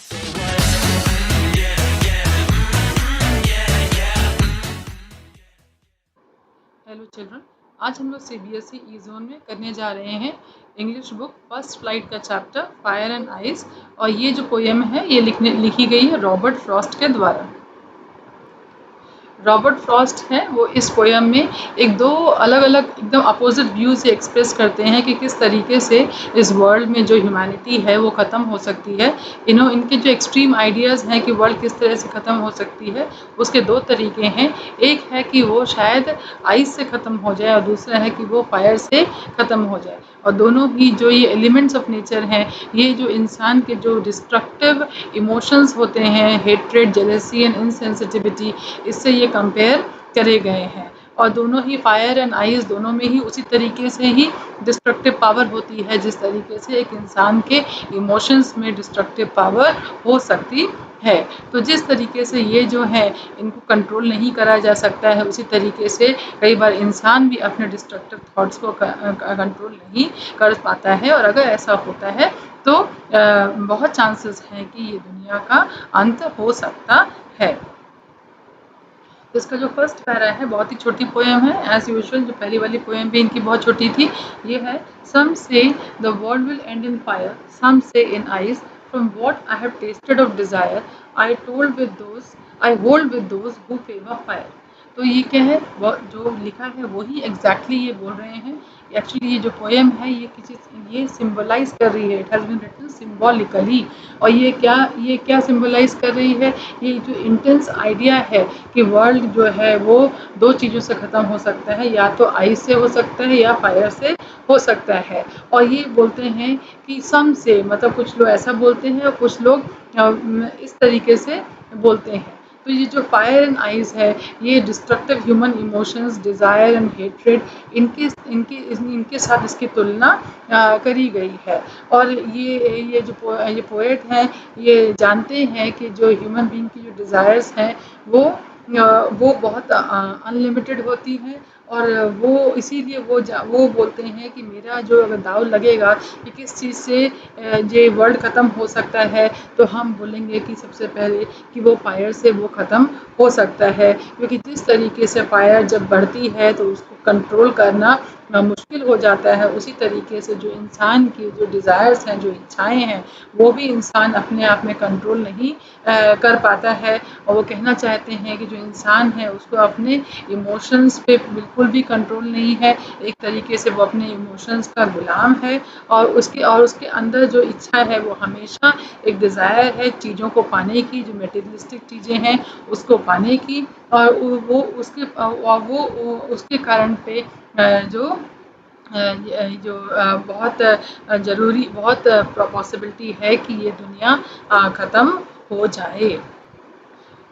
Hello children, आज हम लोग सीबीएसई ई जोन में करने जा रहे हैं इंग्लिश बुक फर्स्ट फ्लाइट का चैप्टर फायर एंड आइस। और ये जो पोएम है ये लिखी गई है रॉबर्ट फ्रॉस्ट के द्वारा। रॉबर्ट फ्रॉस्ट हैं वो इस पोएम में एक दो अलग अलग एकदम अपोजिट व्यू से एक्सप्रेस करते हैं कि किस तरीके से इस वर्ल्ड में जो ह्यूमैनिटी है वो ख़त्म हो सकती है। इनके जो एक्सट्रीम आइडियाज़ हैं कि वर्ल्ड किस तरह से ख़त्म हो सकती है, उसके दो तरीके हैं। एक है कि वो शायद आइस से ख़त्म हो जाए और दूसरा है कि वो फायर से ख़त्म हो जाए। और दोनों ही जो ये एलिमेंट्स ऑफ नेचर हैं, ये जो इंसान के जो डिस्ट्रक्टिव इमोशंस होते हैं, हेट्रेड, जेलसी एंड इनसेंसिटिविटी, इससे ये कंपेयर करे गए हैं। और दोनों ही फायर एंड आइस दोनों में ही उसी तरीके से ही डिस्ट्रक्टिव पावर होती है जिस तरीके से एक इंसान के इमोशंस में डिस्ट्रक्टिव पावर हो सकती है। तो जिस तरीके से ये जो है इनको कंट्रोल नहीं करा जा सकता है, उसी तरीके से कई बार इंसान भी अपने डिस्ट्रक्टिव थॉट्स को कंट्रोल नहीं कर पाता है। और अगर ऐसा होता है तो बहुत चांसेस हैं कि ये दुनिया का अंत हो सकता है। इसका जो फर्स्ट पैरा है बहुत ही छोटी पोएम है एज यूजुअल। जो पहली वाली पोएम भी इनकी बहुत छोटी थी। ये है some say the world will end in fire, some say in ice, from what I have tasted of desire I told with those I hold with those who favour fire. तो ये क्या है, वो जो लिखा है वही एग्जैक्टली ये बोल रहे हैं। एक्चुअली ये जो पोएम है ये सिंबलाइज कर रही है, it has been written symbolically. और ये क्या सिंबलाइज कर रही है, ये जो इंटेंस आइडिया है कि वर्ल्ड जो है वो दो चीज़ों से ख़त्म हो सकता है, या तो आइस से हो सकता है या फायर से हो सकता है। और ये बोलते हैं कि सम से, मतलब कुछ लोग ऐसा बोलते हैं और कुछ लोग इस तरीके से बोलते हैं। तो ये जो फायर एंड आइस है, ये destructive human emotions, desire and hatred, इनके इनके इनके साथ इसकी तुलना करी गई है। और ये जो पोएट हैं ये जानते हैं कि जो ह्यूमन बीइंग की जो डिज़ायर्स हैं वो बहुत अनलिमिटेड होती हैं। और वो इसीलिए वो बोलते हैं कि मेरा जो अगर दाव लगेगा कि किस चीज़ से ये वर्ल्ड ख़त्म हो सकता है, तो हम बोलेंगे कि सबसे पहले कि वो फायर से वो ख़त्म हो सकता है। क्योंकि जिस तरीके से फायर जब बढ़ती है तो उसको कंट्रोल करना मुश्किल हो जाता है, उसी तरीके से जो इंसान की जो डिज़ायर्स हैं, जो इच्छाएं हैं, वो भी इंसान अपने आप में कंट्रोल नहीं कर पाता है। और वो कहना चाहते हैं कि जो इंसान है उसको अपने इमोशंस पे बिल्कुल भी कंट्रोल नहीं है। एक तरीके से वो अपने इमोशंस का गुलाम है। और उसके अंदर जो इच्छा है वो हमेशा एक डिज़ायर है चीज़ों को पाने की, जो मटेरियलिस्टिक चीज़ें हैं उसको पाने की। और वो उसके कारण पे जो बहुत ज़रूरी, बहुत पॉसिबिलिटी है कि ये दुनिया ख़त्म हो जाए।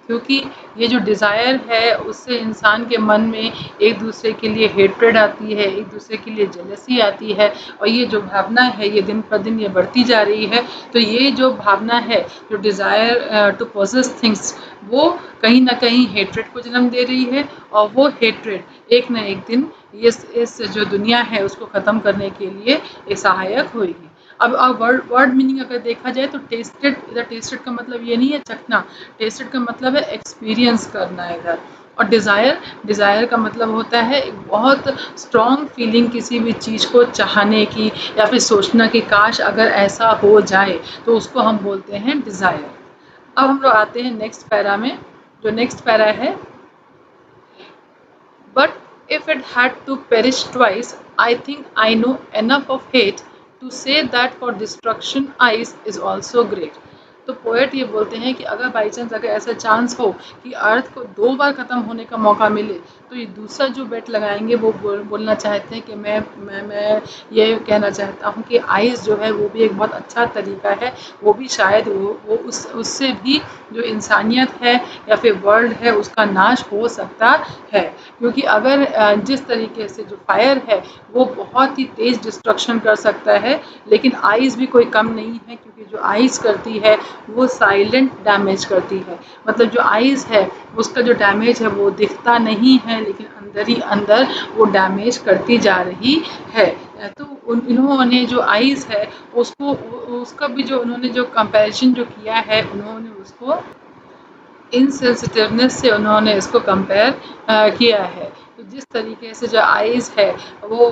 क्योंकि ये जो डिज़ायर है उससे इंसान के मन में एक दूसरे के लिए हेट्रेड आती है, एक दूसरे के लिए जेलसी आती है। और ये जो भावना है ये दिन पर दिन ये बढ़ती जा रही है। तो ये जो भावना है, जो डिज़ायर टू पोजेस थिंग्स, वो कहीं ना कहीं हेट्रेड को जन्म दे रही है। और वो हेट्रेड एक ना एक दिन इस जो दुनिया है उसको ख़त्म करने के लिए सहायक होगी। अब वर्ड मीनिंग अगर देखा जाए तो टेस्टेड, इधर टेस्टेड का मतलब ये नहीं है चखना, टेस्टेड का मतलब है एक्सपीरियंस करना इधर। और डिज़ायर का मतलब होता है एक बहुत स्ट्रॉन्ग फीलिंग किसी भी चीज़ को चाहने की, या फिर सोचना कि काश अगर ऐसा हो जाए, तो उसको हम बोलते हैं डिज़ायर। अब हम लोग आते हैं नेक्स्ट पैरा में। जो नेक्स्ट पैरा है, But if it had to perish twice, I think I know enough of hate to say that for destruction ice is also great. तो पोएट ये बोलते हैं कि अगर बाई चांस अगर ऐसा चांस हो कि अर्थ को दो बार ख़त्म होने का मौका मिले, तो ये दूसरा जो बेट लगाएंगे वो बोलना चाहते हैं कि मैं ये कहना चाहता हूँ कि आइस जो है वो भी एक बहुत अच्छा तरीका है। वो भी शायद वो उससे भी जो इंसानियत है या फिर वर्ल्ड है उसका नाश हो सकता है। क्योंकि अगर जिस तरीके से जो फायर है वो बहुत ही तेज़ डिस्ट्रक्शन कर सकता है, लेकिन आइस भी कोई कम नहीं है। क्योंकि जो आइस करती है वो साइलेंट डैमेज करती है। मतलब जो आइस है उसका जो डैमेज है वो दिखता नहीं है, लेकिन अंदर ही अंदर वो डैमेज करती जा रही है। तो इन्होंने जो आइज़ है उसको उसका भी जो उन्होंने जो कंपैरिजन जो किया है, उन्होंने उसको इनसेंसिटिवनेस से उन्होंने इसको कंपेयर किया है। तो जिस तरीके से जो आइज़ है वो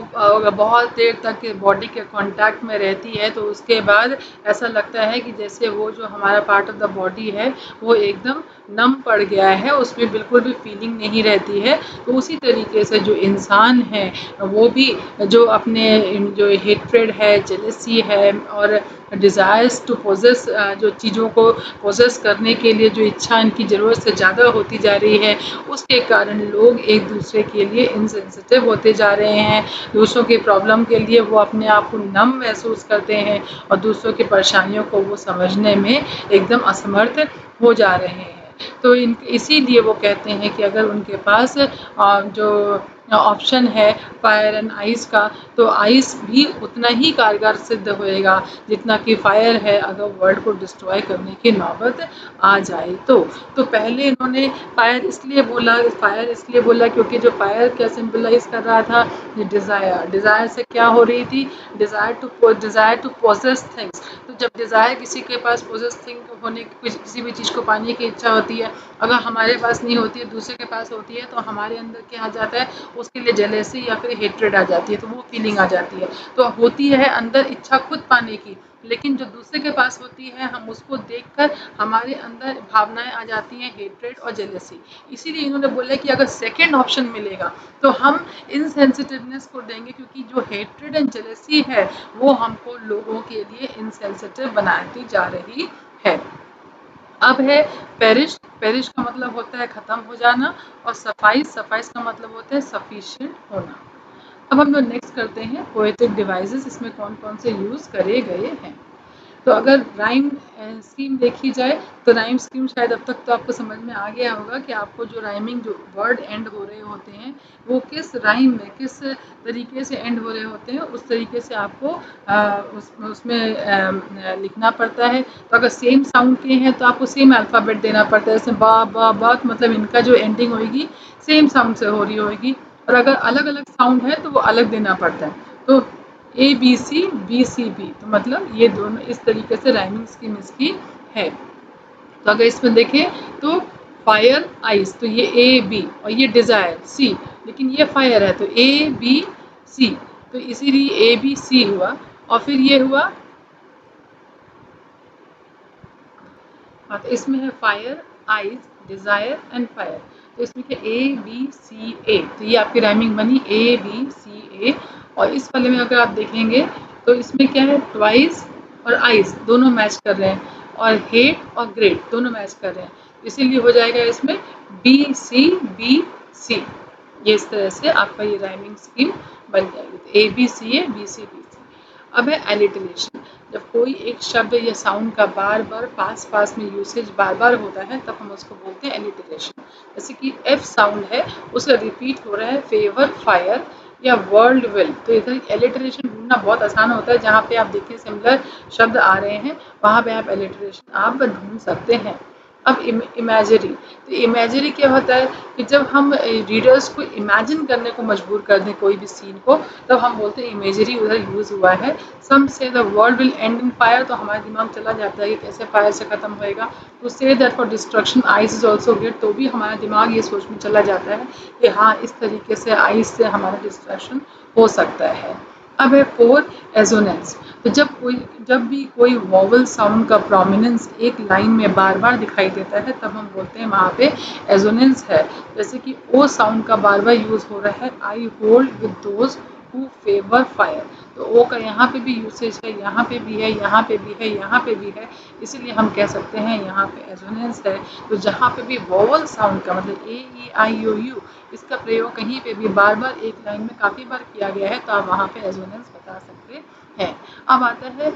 बहुत देर तक बॉडी के कांटेक्ट में रहती है, तो उसके बाद ऐसा लगता है कि जैसे वो जो हमारा पार्ट ऑफ द बॉडी है वो एकदम नम पड़ गया है, उसमें बिल्कुल भी फीलिंग नहीं रहती है। तो उसी तरीके से जो इंसान है वो भी जो अपने जो हेट्रेड है, जेलसी है और डिज़ायर्स टू पोजेस, जो चीज़ों को पोजेस करने के लिए जो इच्छा इनकी ज़रूरत से ज़्यादा होती जा रही है, उसके कारण लोग एक दूसरे के लिए इनसेंसिटिव होते जा रहे हैं। दूसरों की प्रॉब्लम के लिए वो अपने आप को नम महसूस करते हैं और दूसरों की परेशानियों को वो समझने में एकदम असमर्थ हो जा रहे हैं। तो इसीलिए वो कहते हैं कि अगर उनके पास जो ऑप्शन है फायर एंड आइस का, तो आइस भी उतना ही कारगर सिद्ध होएगा जितना कि फायर है अगर वर्ल्ड को डिस्ट्रॉय करने की नौबत आ जाए तो पहले इन्होंने फायर इसलिए बोला क्योंकि जो फायर क्या सिंबलाइज कर रहा था, डिज़ायर से क्या हो रही थी, डिज़ायर टू पोजेस थिंग्स। तो जब डिज़ायर किसी के पास पोजेस थिंग होने की, किसी भी चीज़ को पाने की इच्छा होती है, अगर हमारे पास नहीं होती है दूसरे के पास होती है, तो हमारे अंदर क्या आ जाता है, उसके लिए जेलेसी या फिर हेट्रेड आ जाती है, तो वो फीलिंग आ जाती है। तो होती है अंदर इच्छा खुद पाने की, लेकिन जो दूसरे के पास होती है हम उसको देखकर हमारे अंदर भावनाएं आ जाती हैं हेट्रेड और जेलेसी। इसीलिए इन्होंने बोला कि अगर सेकेंड ऑप्शन मिलेगा तो हम इनसेंसिटिवनेस को देंगे, क्योंकि जो हेट्रेड एंड जेलेसी है वो हमको लोगों के लिए इनसेंसिटिव बनाती जा रही है। अब है पेरिश। पेरिश का मतलब होता है ख़त्म हो जाना, और सफाइस सफाइस का मतलब होता है सफिशिएंट होना। अब हम लोग नेक्स्ट करते हैं पोएटिक डिवाइसेस, इसमें कौन कौन से यूज़ करे गए हैं। तो अगर राइम स्कीम देखी जाए तो राइम स्कीम शायद अब तक तो आपको समझ में आ गया होगा कि आपको जो राइमिंग जो वर्ड एंड हो रहे होते हैं वो किस राइम में किस तरीके से एंड हो रहे होते हैं, उस तरीके से आपको उसमें लिखना पड़ता है। तो अगर सेम साउंड के हैं तो आपको सेम अल्फ़ाबेट देना पड़ता है, जैसे बा मतलब इनका जो एंडिंग होगी सेम साउंड से हो रही होगी, और अगर अलग अलग साउंड है तो वो अलग देना पड़ता है। तो ABCBCB, तो मतलब ये दोनों इस तरीके से राइमिंग स्कीम इसकी है। तो अगर इसमें देखें तो फायर आइस, तो ये AB, और ये डिज़ायर C, लेकिन ये फायर है तो ABC, तो इसीलिए ABC हुआ। और फिर ये हुआ, हाँ, तो इसमें है fire eyes desire and fire, तो इसमें क्या ABCA, तो ये आपकी राइमिंग बनी ABCA। और इस वाले में अगर आप देखेंगे तो इसमें क्या है, ट्वाइस और आइज दोनों मैच कर रहे हैं, और हेट और ग्रेट दोनों मैच कर रहे हैं, इसीलिए हो जाएगा इसमें BCBC। ये इस तरह से आपका ये राइमिंग स्कीम बन जाएगी, तो ABCA BCBC। अब है एलिटरेशन। जब कोई एक शब्द या साउंड का बार बार पास पास में यूसेज बार बार होता है तब हम उसको बोलते हैं एलिटरेशन। जैसे कि F साउंड है, उसका रिपीट हो रहा है फेवर फायर या वर्ल्ड विल, तो इधर एलिटरेशन ढूंढना बहुत आसान होता है। जहाँ पे आप देखिए सिमिलर शब्द आ रहे हैं वहाँ पे आप एलिटरेशन आप ढूंढ सकते हैं। अब इमेजरी, तो इमेजरी क्या होता है कि जब हम रीडर्स को इमेजिन करने को मजबूर कर दें कोई भी सीन को, तब हम बोलते हैं इमेजरी उधर यूज़ हुआ है। Some say the world will end in fire, तो हमारा दिमाग चला जाता है कि कैसे फायर से ख़त्म होएगा। तो say that for destruction ice is also get, तो भी हमारा दिमाग ये सोच में चला जाता है कि हाँ इस तरीके से आइस से हमारा डिस्ट्रक्शन हो सकता है। अब है फोर एजोनेंस। तो जब भी कोई वॉवल साउंड का प्रोमिनेंस एक लाइन में बार बार दिखाई देता है तब हम बोलते हैं वहाँ पे एजोनेंस है। जैसे कि ओ साउंड का बार बार यूज़ हो रहा है, आई hold with those who favour fire, तो ओ का यहाँ पे भी यूसेज है, यहाँ पे भी है, यहाँ पे भी है, यहाँ पे भी है, इसीलिए हम कह सकते हैं यहाँ पे एजोनेंस है। तो जहाँ पे भी वॉवल साउंड का मतलब A E I O U, इसका प्रयोग कहीं पे भी बार बार एक लाइन में काफ़ी बार किया गया है तो आप वहाँ पे एजोनेंस बता सकते हैं। अब आता है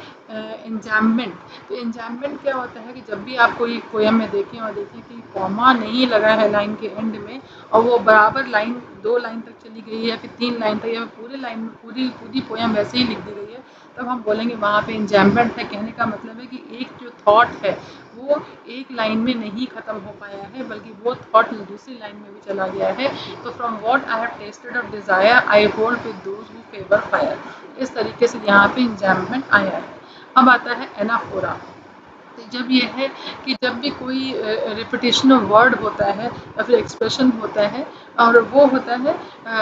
इंजैम्बमेंट। तो इंजैम्बमेंट क्या होता है कि जब भी आप कोई पोएम में देखें और देखें कि कॉमा नहीं लगा है लाइन के एंड में और वो बराबर लाइन 2 लाइन तक चली गई है या फिर 3 लाइन तक या पूरे लाइन में पूरी पोएम वैसे ही लिख दी गई है, तब हम बोलेंगे वहाँ पे इंजैम्बमेंट है। कहने का मतलब है कि एक जो थॉट है वो एक लाइन में नहीं ख़त्म हो पाया है, बल्कि वो थॉट दूसरी लाइन में भी चला गया है। तो from what I have tasted of desire I hold with those who favour fire. इस तरीके से यहाँ पे इंजैम्पमेंट आया है। अब आता है एनाफोरा। तो जब ये है कि जब भी कोई रिपीटिशन ऑफ वर्ड होता है या फिर एक्सप्रेशन होता है और वो होता है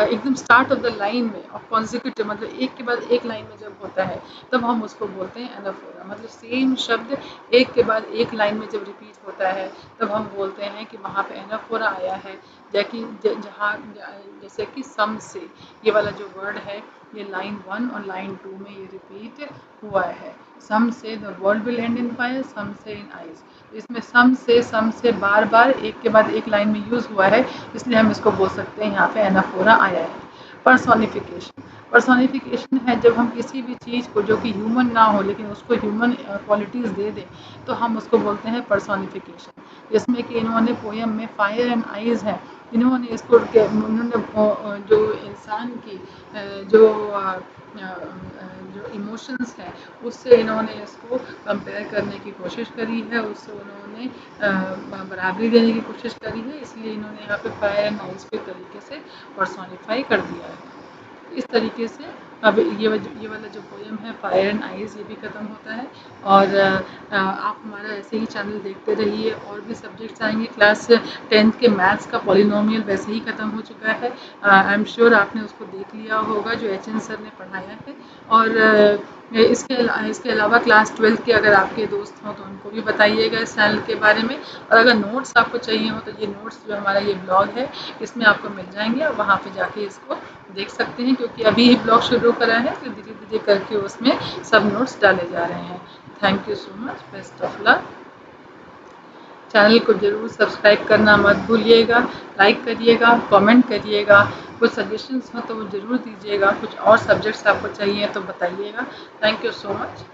एकदम स्टार्ट ऑफ द लाइन में और कॉन्जिक्यूटिव, मतलब एक के बाद एक लाइन में जब होता है तब हम उसको बोलते हैं एनाफोरा। मतलब सेम शब्द एक के बाद एक लाइन में जब रिपीट होता है तब हम बोलते हैं कि वहाँ पे एनाफोरा आया है। जहाँ जैसे कि सम से ये वाला जो वर्ड है ये लाइन 1 और लाइन 2 में ये रिपीट हुआ है। Some say the world will end in fire, some say in eyes. इसमें सम से बार बार एक के बाद एक लाइन में यूज हुआ है, इसलिए हम इसको बोल सकते हैं यहाँ पे एनाफोरा आया है। पर्सोनिफिकेशन। पर्सोनिफिकेशन है जब हम किसी भी चीज़ को जो कि ह्यूमन ना हो लेकिन उसको ह्यूमन क्वालिटीज़ दे दें तो हम उसको बोलते हैं पर्सोनिफिकेशन। जिसमें कि इन्होंने पोएम में फायर एंड आइज है, इन्होंने इसको उन्होंने जो इंसान की जो जो इमोशंस हैं उससे इन्होंने इसको कंपेयर करने की कोशिश करी है, उससे उन्होंने बराबरी देने की कोशिश करी है, इसलिए इन्होंने यहाँ पे फायर एंड आइज के तरीके से पर्सोनिफाई कर दिया है। इस तरीके से अब ये वाला जो पोएम है फायर एंड आइज ये भी ख़त्म होता है। और आप हमारा ऐसे ही चैनल देखते रहिए, और भी सब्जेक्ट्स आएंगे। क्लास 10th के मैथ्स का पॉलिनोमियल वैसे ही ख़त्म हो चुका है, आई एम श्योर आपने उसको देख लिया होगा जो एचएन सर ने पढ़ाया है। और इसके अलावा क्लास 12th के अगर आपके दोस्त हों तो उनको भी बताइएगा इस चैनल के बारे में। और अगर नोट्स आपको चाहिए हो तो ये नोट्स जो हमारा ये ब्लॉग है इसमें आपको मिल जाएंगे, और वहाँ पे जाके इसको देख सकते हैं, क्योंकि अभी ही ब्लॉग शुरू करा है तो धीरे धीरे करके उसमें सब नोट्स डाले जा रहे हैं। Thank you so much, best of luck. Channel को ज़रूर सब्सक्राइब करना मत भूलिएगा, लाइक करिएगा, कमेंट करिएगा। कुछ सजेशंस हो तो वो ज़रूर दीजिएगा, कुछ और सब्जेक्ट्स आपको चाहिए तो बताइएगा। Thank you so much.